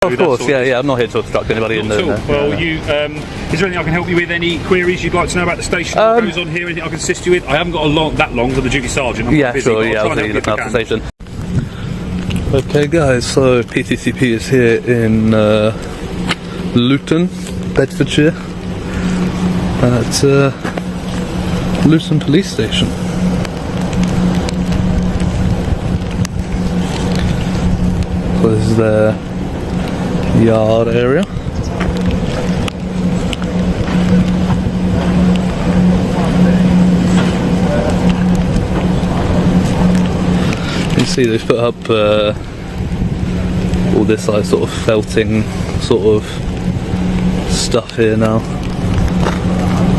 Of course, yeah, I'm not here to obstruct anybody in there. Well, is there anything I can help you with? Any queries you'd like to know about the station? What goes on here? Anything I can assist you with? I haven't got that long for the duty sergeant. I'm busy, sure, I'll try and look after the station. Okay, guys, so PTCP is here in Luton, Bedfordshire, at Luton Police Station. So this is their yard area. You can see they've put up all this like sort of felting sort of stuff here now,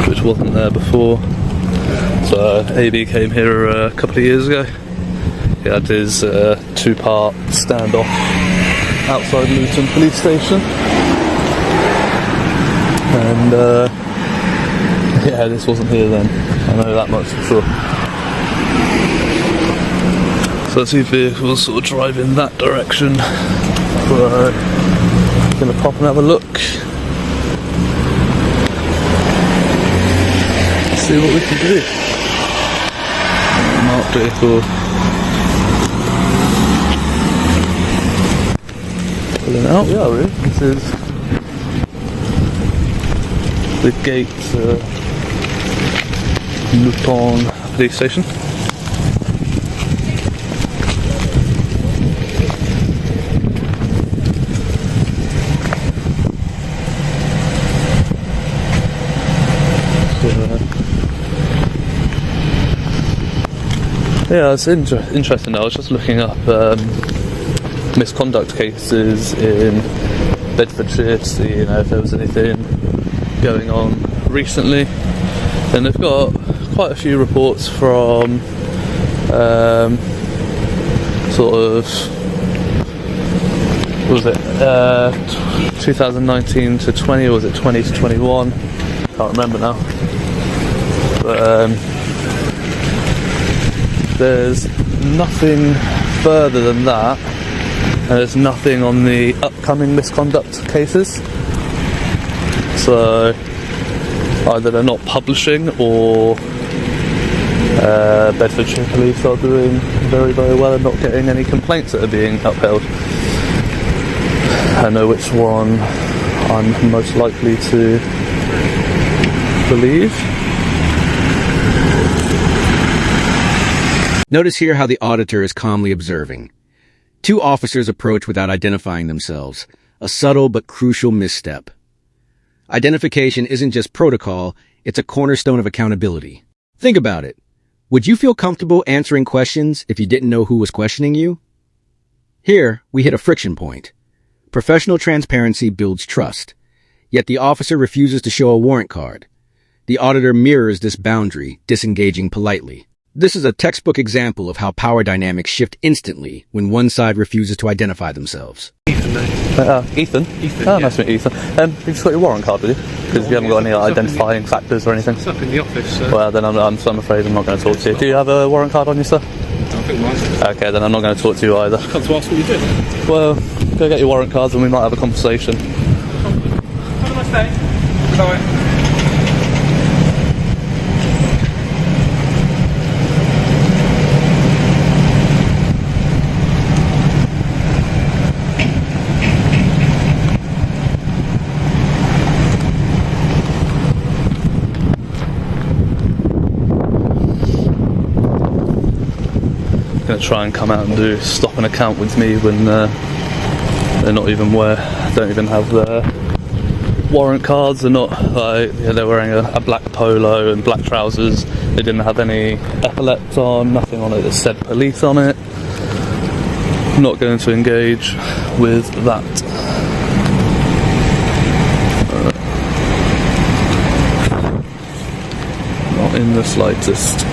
which wasn't there before. So AB came here a couple of years ago. He had his two-part standoff outside Luton Police Station, and yeah, this wasn't here then. I know that much for sure. So I see vehicles sort of drive in that direction. We're going to pop and have a look. See what we can do. Marked vehicle. Pulling out. Yeah, really. This is the gate Luton Police Station. Yeah, it's interesting though. I was just looking up misconduct cases in Bedfordshire to see if there was anything going on recently. And they've got quite a few reports from sort of, what was it, 2019 to 20, or was it 20 to 21? Can't remember now. But there's nothing further than that, and there's nothing on the upcoming misconduct cases. So either they're not publishing, or Bedfordshire Police are doing very, very well and not getting any complaints that are being upheld. I know which one I'm most likely to believe. Notice here how the auditor is calmly observing. Two officers approach without identifying themselves, a subtle but crucial misstep. Identification isn't just protocol, it's a cornerstone of accountability. Think about it. Would you feel comfortable answering questions if you didn't know who was questioning you? Here, we hit a friction point. Professional transparency builds trust, yet the officer refuses to show a warrant card. The auditor mirrors this boundary, disengaging politely. This is a textbook example of how power dynamics shift instantly when one side refuses to identify themselves. Ethan, Ethan? Ethan, oh, nice to meet you, Ethan. You just got your warrant card with you? Because you haven't got any identifying factors or anything? It's up in the office, sir. Well, then I'm afraid I'm not going to talk to you. Do you have a warrant card on you, sir? Okay, then I'm not going to talk to you either. Come to ask what you did. Well, go get your warrant cards and we might have a conversation. Have a nice day. Bye. Going to try and come out and do stop and account with me when they're not even don't even have their warrant cards. They're not like, they're wearing a black polo and black trousers. They didn't have any epaulets on, nothing on it that said police on it. I'm not going to engage with that. Not in the slightest.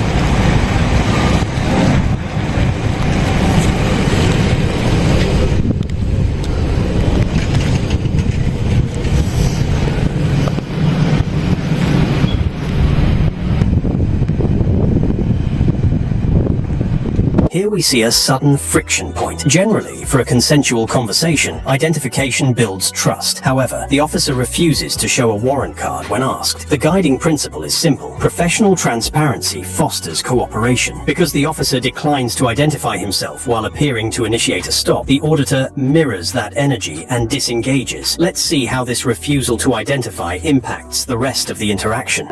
Here we see a sudden friction point. Generally, for a consensual conversation, identification builds trust. However, the officer refuses to show a warrant card when asked. The guiding principle is simple. Professional transparency fosters cooperation. Because the officer declines to identify himself while appearing to initiate a stop, the auditor mirrors that energy and disengages. Let's see how this refusal to identify impacts the rest of the interaction.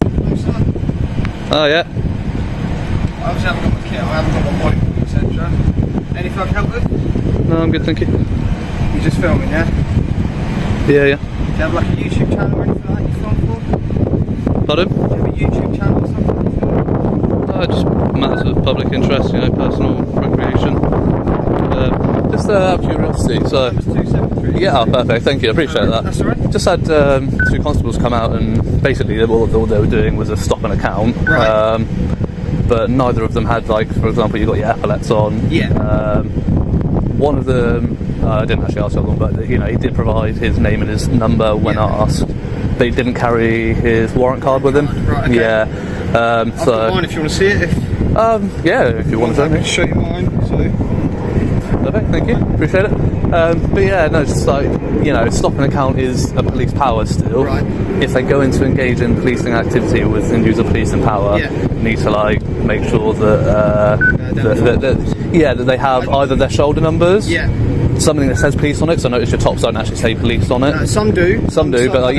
Oh yeah. I obviously haven't got my kit, I haven't got my bike, etc. Anything I can help with? No, I'm good, thank you. You're just filming, yeah? Yeah, yeah. Do you have like a YouTube channel or anything like that you film for? Pardon? Do you have a YouTube channel or something? Just matters of public interest, you know, personal recreation. Just out of curiosity, so... It was 273. Yeah, oh, perfect, thank you, I appreciate that. That's alright. Just had two constables come out and basically all they were doing was a stop an account. Right. But neither of them had, like, for example, you got your epaulets on. Yeah. One of them, I didn't actually ask how long, but you know, he did provide his name and his number when asked. But he didn't carry his warrant card with him. Right, okay. Yeah. I've got mine if you want to see it. Yeah, if you want to I can show you mine. So. Perfect, thank you, appreciate it. But yeah, no, it's just like, you know, stop an account is a police power still. Right. If they go in to engage in policing activity with and use of policing power, need to like make sure that that they have either their shoulder numbers, something that says police on it. So I noticed your tops don't actually say police on it. Some do. Some do, but but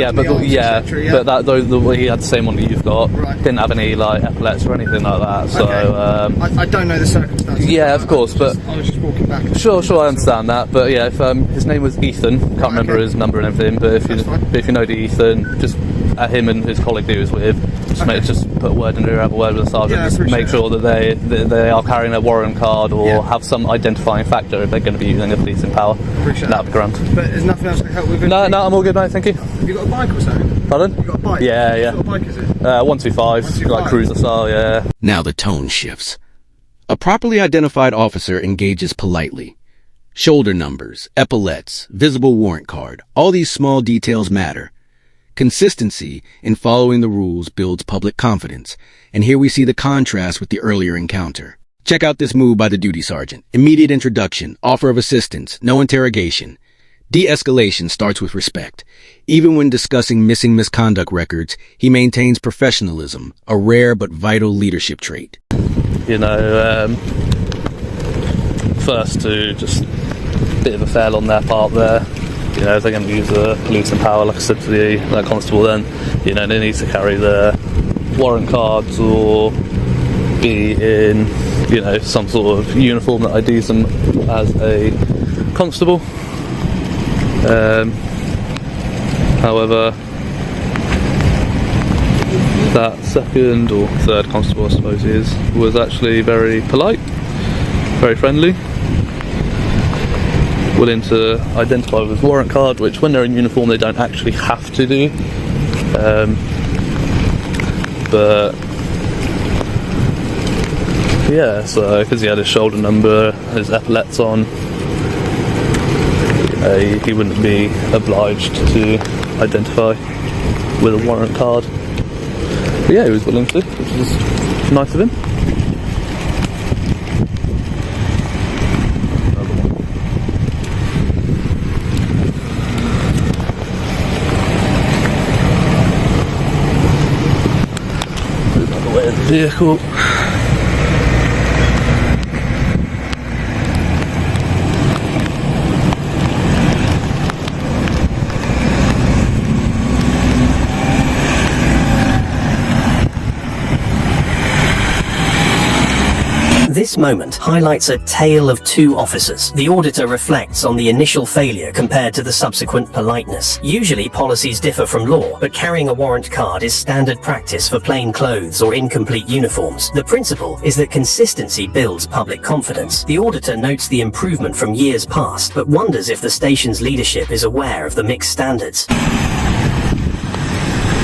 that those he had the same one that you've got. Right. Didn't have any like epaulets or anything like that. So I don't know the circumstances. Yeah, of course, but I was just walking back. Sure, I understand that, but yeah, if his name was Ethan, can't remember his number and everything, but if you know the Ethan, just him and his colleague he was with, just put a word in there, have a word with the sergeant, just make sure that they are carrying a warrant card or have some identifying factor if they're going to be using a policing power. That'd be grand. But there's nothing else I can help with? No, I'm all good, mate, thank you. Have you got a bike or something? Pardon? You got a bike? Yeah. What sort of bike is it? 125, like cruiser style, yeah. Now the tone shifts. A properly identified officer engages politely. Shoulder numbers, epaulets, visible warrant card, all these small details matter. Consistency in following the rules builds public confidence, and here we see the contrast with the earlier encounter. Check out this move by the duty sergeant. Immediate introduction, offer of assistance, no interrogation. De-escalation starts with respect. Even when discussing missing misconduct records, he maintains professionalism, a rare but vital leadership trait. You know, first to just a bit of a fail on their part there. You know, if they're going to use the policing power, like I said to that constable, then you know they need to carry their warrant cards or be in, you know, some sort of uniform that IDs them as a constable. However, that second or third constable, I suppose he is, was actually very polite, very friendly, willing to identify with his warrant card, which when they're in uniform they don't actually have to do. But yeah, so because he had his shoulder number, his epaulets on, he wouldn't be obliged to identify with a warrant card. But yeah, he was willing to, which is nice of him. Move out of the way of the vehicle. This moment highlights a tale of two officers. The auditor reflects on the initial failure compared to the subsequent politeness. Usually policies differ from law, but carrying a warrant card is standard practice for plain clothes or incomplete uniforms. The principle is that consistency builds public confidence. The auditor notes the improvement from years past, but wonders if the station's leadership is aware of the mixed standards.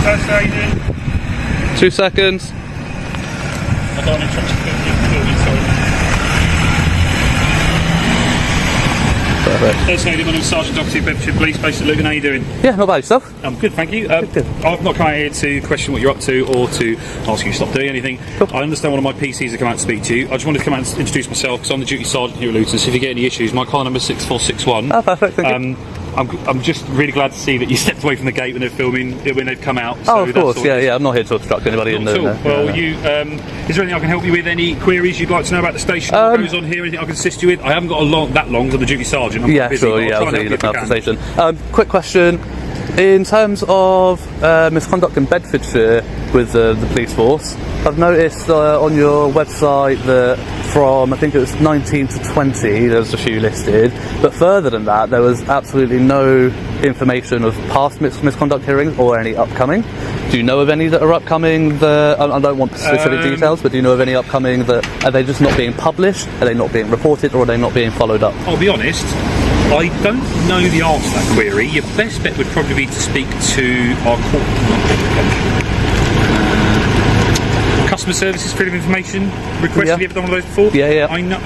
How you doing? 2 seconds. I don't want to touch the building, sorry. Perfect. There's my name is Sergeant Doherty, Bedfordshire Police, based at Lugan. How are you doing? Yeah, not bad yourself. I'm good, thank you. Good. I've not come out here to question what you're up to or to ask you to stop doing anything. Cool. I understand one of my PCs have come out to speak to you. I just wanted to come out and introduce myself because I'm the duty sergeant here at Luton. So if you get any issues, my car number is 6461. Oh, perfect, thank you. I'm just really glad to see that you stepped away from the gate when they're filming, when they've come out. Oh, of course, that's all. yeah. I'm not here to obstruct anybody in Not the. at all. Well, is there anything I can help you with? Any queries you'd like to know about the station? What goes on here? Anything I can assist you with? I haven't got that long. I'm the duty sergeant. I'm Yeah, busy, sure. but I'll Yeah, try I'll and see you help looking if I after the can. station. Quick question. In terms of misconduct in Bedfordshire with the police force, I've noticed on your website that from, I think it was 19 to 20, there's a few listed, but further than that, there was absolutely no information of past misconduct hearings or any upcoming. Do you know of any that are upcoming? I don't want specific details, but do you know of any upcoming that, are they just not being published, are they not being reported, or are they not being followed up? I'll be honest, I don't know the answer to that query. Your best bet would probably be to speak to our customer services freedom of information request. Yeah. Have you ever done one of those before? Yeah. I know.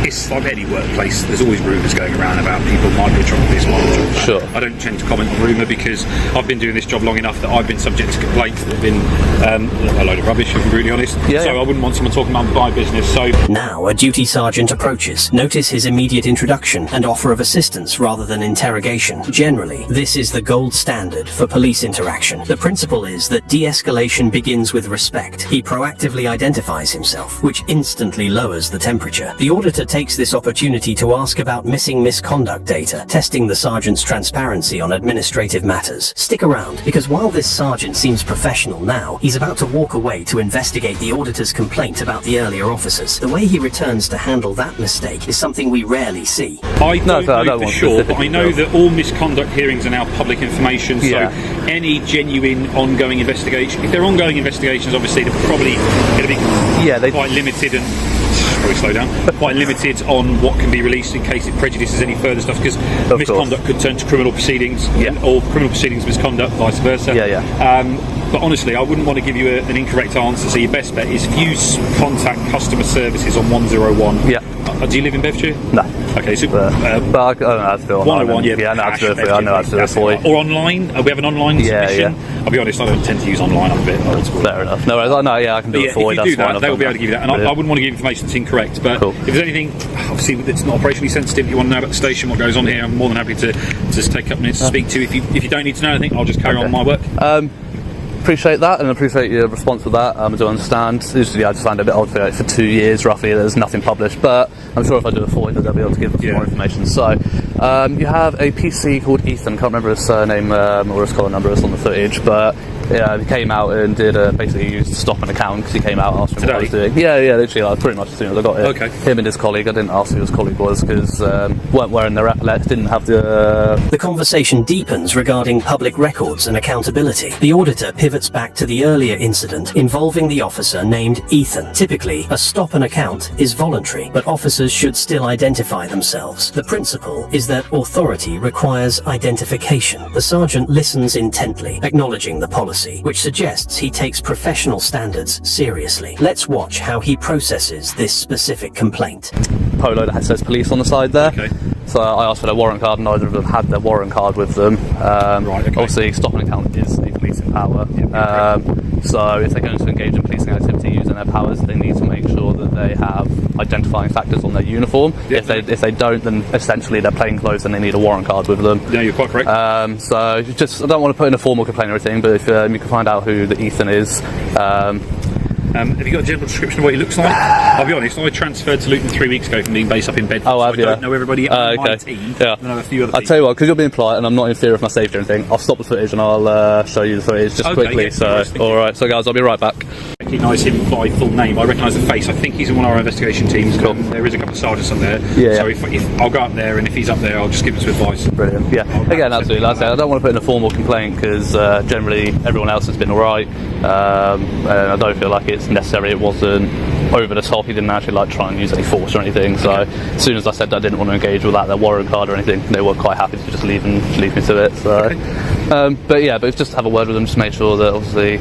It's like any workplace, there's always rumours going around about people might be in trouble with this, might be in trouble with that. Sure. I don't tend to comment on rumour because I've been doing this job long enough that I've been subject to complaints that have been a load of rubbish, if I'm really honest. Yeah, so yeah. I wouldn't want someone talking about my business. So Now a duty sergeant approaches. Notice his immediate introduction and offer of assistance rather than interrogation. Generally, this is the gold standard for police interaction. The principle is that de-escalation begins with respect. He proactively identifies himself, which instantly lowers the temperature. The auditor takes this opportunity to ask about missing misconduct data, testing the sergeant's transparency on administrative matters. Stick around, because while this sergeant seems professional now, he's about to walk away to investigate the auditor's complaint about the earlier officers. The way he returns to handle that mistake is something we rarely see. I don't I know don't for want sure, but specific I know details. that all misconduct hearings are now public information, so Yeah. any genuine ongoing investigation, if they're ongoing investigations, obviously they're probably going to be quite limited and probably slow down, quite limited on what can be released in case it prejudices any further stuff, because misconduct could turn to criminal proceedings, or criminal proceedings misconduct, vice versa. But honestly, I wouldn't want to give you an incorrect answer, so your best bet is if you contact customer services on 101. Yeah. Do you live in Bedfordshire? No. Okay, so But I don't know how to do it online. 101, I know how to do it. I know how to do it that's for you. Or online. We have an online submission. I'll be honest, I don't tend to use online. I'm a bit old school. Fair enough. No worries. I know, I can do it for you. If you do That's fine. that, they will be able to give you that. And I wouldn't want to give information that's incorrect. But Cool. if there's anything, obviously, that's not operationally sensitive, you want to know about the station, what goes on here, I'm more than happy to just take a couple minutes to speak to you. If you don't need to know anything, I'll just carry on my work. Appreciate that, and appreciate your response to that. I do understand. Usually I just find it a bit odd for 2 years roughly there's nothing published, but I'm sure if I do it for you they'll be able to give us more information. So you have a PC called Ethan, can't remember his surname or his collar number, it's on the footage, but he came out and did basically used stop an account because he came out asking what I was doing. Yeah, literally like, pretty much as soon as I got it. Okay. Him and his colleague, I didn't ask who his colleague was because weren't wearing their epaulets, didn't have the... The conversation deepens regarding public records and accountability. The auditor pivots back to the earlier incident involving the officer named Ethan. Typically, a stop an account is voluntary, but officers should still identify themselves. The principle is that authority requires identification. The sergeant listens intently, acknowledging the policy, which suggests he takes professional standards seriously. Let's watch how he processes this specific complaint. Polo that says police on the side there. Okay. So I asked for their warrant card, and neither of them had their warrant card with them. Obviously, stop an account is the policing power. So if they're going to engage in policing activity using their powers, they need to make sure that they have identifying factors on their uniform. If they don't, then essentially they're plain clothes and they need a warrant card with them. No, you're quite correct. So just, I don't want to put in a formal complaint or anything, but if you can find out who the Ethan is. Have you got a general description of what he looks like? I'll be honest, I transferred to Luton 3 weeks ago from being based up in Bedford, so I don't know everybody on my team. Yeah. I know a few other I'll people. tell you what, because you're being polite and I'm not in fear of my safety or anything, I'll stop the footage and I'll show you the footage just quickly. Yeah, So, alright, so guys, I'll be right back. I recognise him by full name. I recognise the face. I think he's in one of our investigation teams. Cool. There is a couple of sergeants up there. Yeah, so if I'll go up there, and if he's up there, I'll just give him some advice. Brilliant. Yeah. Again, absolutely. Like I said, I don't want to put in a formal complaint because generally everyone else has been alright, and I don't feel like it's necessary. It wasn't over the top. He didn't actually try and use any force or anything. So as soon as I said that I didn't want to engage without their warrant card or anything, they were quite happy to just leave me to it. So, but just have a word with them, just make sure that obviously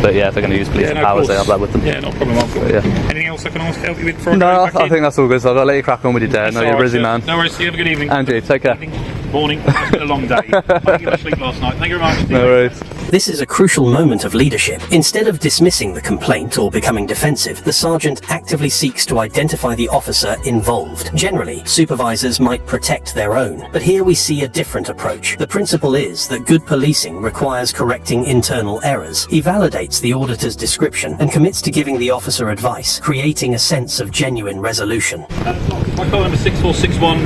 But yeah, if they're going to use police powers, they have that with them. Yeah, not a problem. I've got anything else I can help you with? Before No, I think that's all good. So I'll let you crack on with your day. I know you're a busy man. No worries. You have a good evening. Andrew, take care. Morning. It's been a long day. I didn't get much sleep last night. Thank you very much. No worries. This is a crucial moment of leadership. Instead of dismissing the complaint or becoming defensive, the sergeant actively seeks to identify the officer involved. Generally, supervisors might protect their own, but here we see a different approach. The principle is that good policing requires correcting internal errors. He validates the auditor's description and commits to giving the officer advice, creating a sense of genuine resolution. My call number 6461.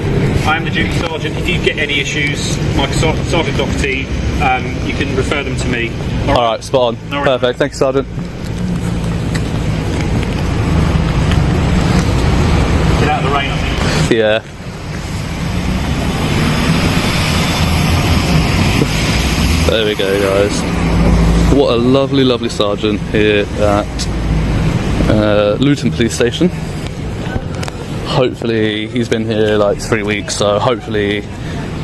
I am the duty sergeant. If you get any issues, my Sergeant Doherty, you can refer them to me. Alright, spot on. No Perfect. Thank you, Sergeant. Get out of the rain, I think. Yeah. There we go, guys. What a lovely, lovely sergeant here at Luton Police Station. Hopefully, he's been here like 3 weeks, so hopefully,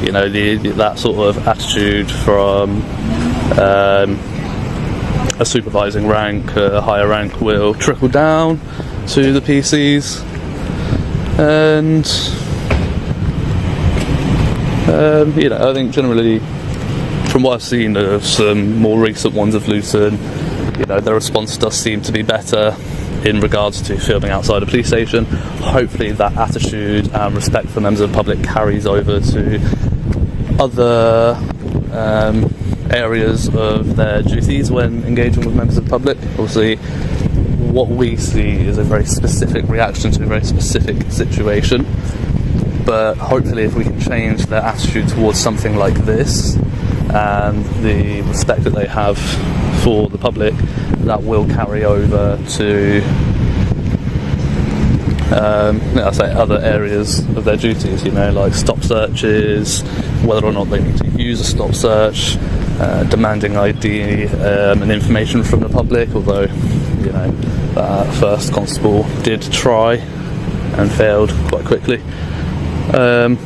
you know, that sort of attitude from a supervising rank, a higher rank, will trickle down to the PCs, and you know, I think generally, from what I've seen of some more recent ones of Luton, you know, their response does seem to be better in regards to filming outside a police station. Hopefully that attitude and respect for members of the public carries over to other areas of their duties when engaging with members of the public. Obviously, what we see is a very specific reaction to a very specific situation, but hopefully if we can change their attitude towards something like this and the respect that they have for the public, that will carry over to I say other areas of their duties, you know, like stop searches, whether or not they need to use a stop search, demanding ID and information from the public, although, you know, that first constable did try and failed quite quickly. But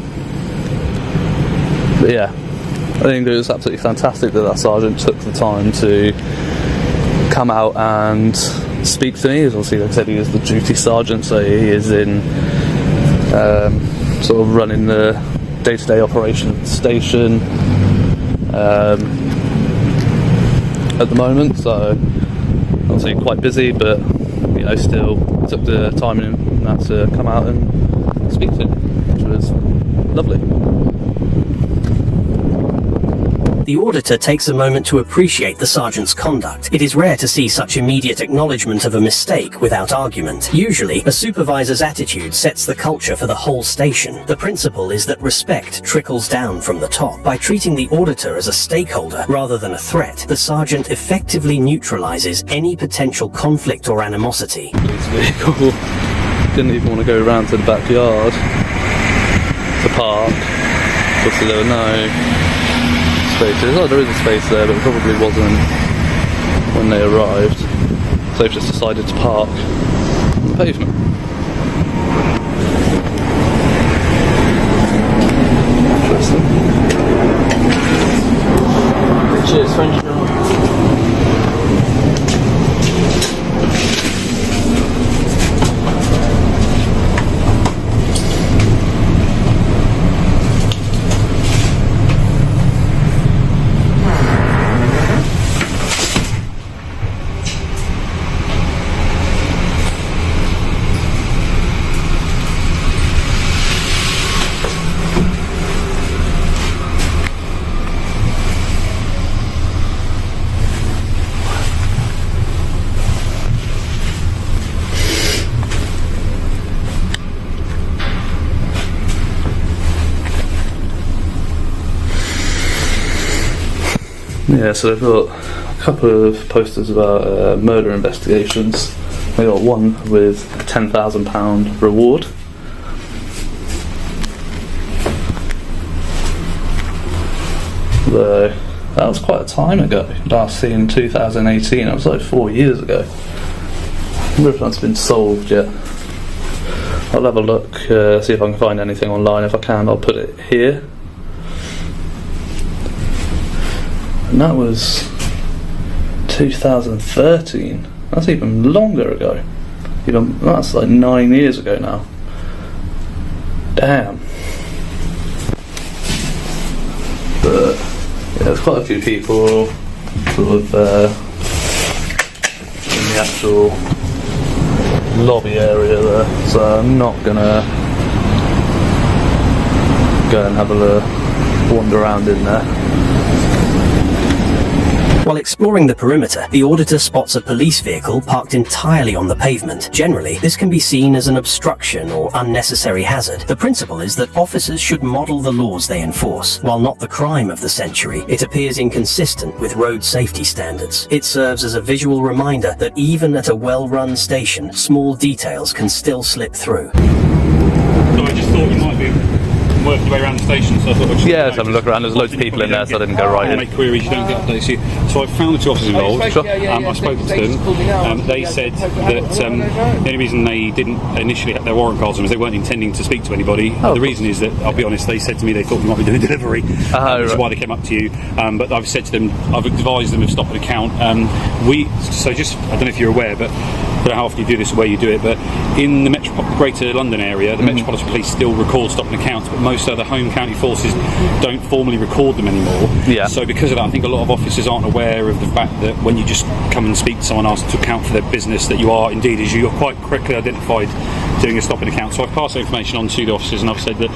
yeah, I think it was absolutely fantastic that that sergeant took the time to come out and speak to me. As obviously, like I said, he is the duty sergeant, so he is in sort of running the day-to-day operation of the station at the moment. So obviously quite busy, but you know, still took the time in that to come out and speak to him, which was lovely. The auditor takes a moment to appreciate the sergeant's conduct. It is rare to see such immediate acknowledgement of a mistake without argument. Usually, a supervisor's attitude sets the culture for the whole station. The principle is that respect trickles down from the top. By treating the auditor as a stakeholder rather than a threat, the sergeant effectively neutralizes any potential conflict or animosity. Police vehicle didn't even want to go around to the backyard to park. Obviously, there were no spaces. Oh, there is a space there, but it probably wasn't when they arrived. So they've just decided to park on the pavement. Interesting. Cheers, French girl. Yeah, so they've got a couple of posters about murder investigations. They got one with a £10,000 reward. Though that was quite a time ago. Last seen 2018. That was like 4 years ago. I wonder if that's been solved yet. I'll have a look, see if I can find anything online. If I can, I'll put it here. And that was 2013. That's even longer ago. That's like 9 years ago now. Damn. But yeah, there's quite a few people sort of in the actual lobby area there, so I'm not gonna go and have a wander around in there. While exploring the perimeter, the auditor spots a police vehicle parked entirely on the pavement. Generally, this can be seen as an obstruction or unnecessary hazard. The principle is that officers should model the laws they enforce. While not the crime of the century, it appears inconsistent with road safety standards. It serves as a visual reminder that even at a well-run station, small details can still slip through. So I just thought you might be working your way around the station, so I thought I'd just let's have a look around. There's loads of people in there, so I didn't go right in. Make queries, you don't get updates. So I found the two officers involved. Sure. I spoke to them. They said that the only reason they didn't initially have their warrant cards on was they weren't intending to speak to anybody. The reason is that, I'll be honest, they said to me they thought we might be doing delivery, which is why they came up to you. But I've said to them, I've advised them of stop an account. I don't know if you're aware, but I don't know how often you do this or where you do it, but in the Greater London area, the Metropolitan Police still record stopping accounts, but most other home county forces don't formally record them anymore. So because of that, I think a lot of officers aren't aware of the fact that when you just come and speak to someone, asked to account for their business, that you are indeed, as you're quite correctly identified, doing a stopping account. So I've passed that information on to the officers, and I've said that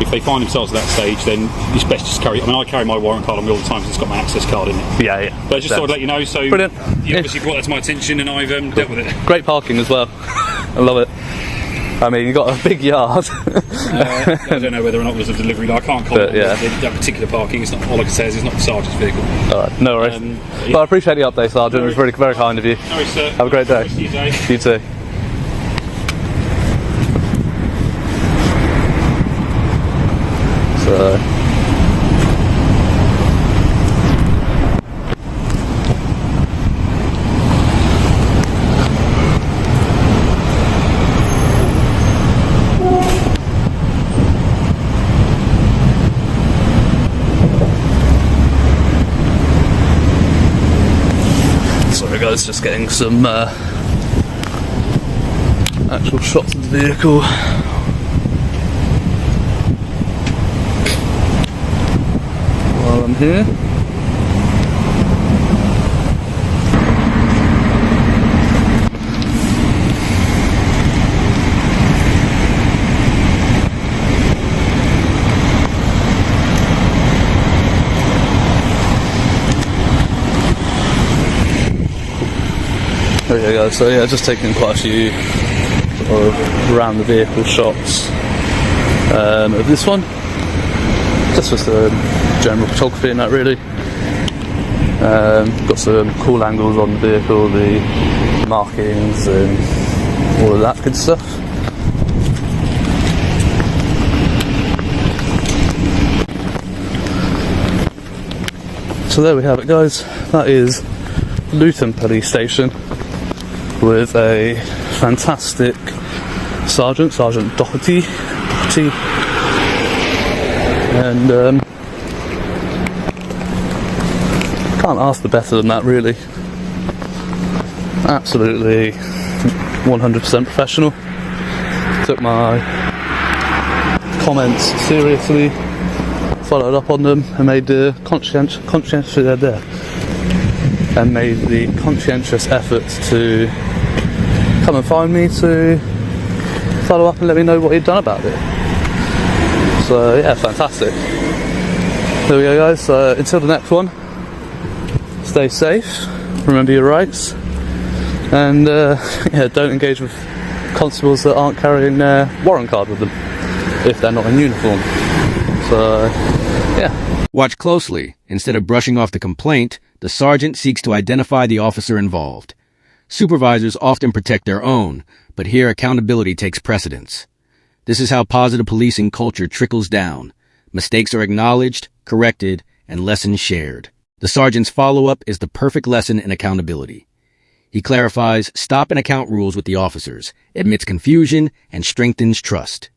if they find themselves at that stage, then it's best just carry. I mean, I carry my warrant card on me all the time because it's got my access card in it. But I just thought I'd let you know. So brilliant. You obviously brought that to my attention, and I've dealt with it. Great parking as well. I love it. I mean, you've got a big yard. I don't know whether or not there's a delivery. I can't comment on that particular parking. It's not, all I can say is it's not the sergeant's vehicle. Alright, no worries. But I appreciate the update, Sergeant. It was really very kind of you. No worries, sir. Have a great day. You too. So sorry guys, just getting some actual shots of the vehicle. While I'm here. Okay guys, so yeah, just taking quite a few sort of around the vehicle shots of this one. Just for some general photography and that really. Got some cool angles on the vehicle, the markings and all of that good stuff. So there we have it guys, that is Luton Police Station with a fantastic Sergeant Doherty. And can't ask for better than that really. Absolutely 100% professional. Took my comments seriously, followed up on them and made the conscientious effort to come and find me to follow up and let me know what he'd done about it. So yeah, fantastic. There we go guys, until the next one, stay safe, remember your rights, and yeah, don't engage with constables that aren't carrying their warrant card with them if they're not in uniform. So yeah. Watch closely. Instead of brushing off the complaint, the sergeant seeks to identify the officer involved. Supervisors often protect their own, but here accountability takes precedence. This is how positive policing culture trickles down. Mistakes are acknowledged, corrected, and lessons shared. The sergeant's follow-up is the perfect lesson in accountability. He clarifies stop and account rules with the officers, admits confusion, and strengthens trust.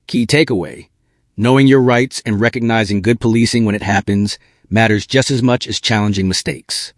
Key takeaway: knowing your rights and recognizing good policing when it happens matters just as much as challenging mistakes.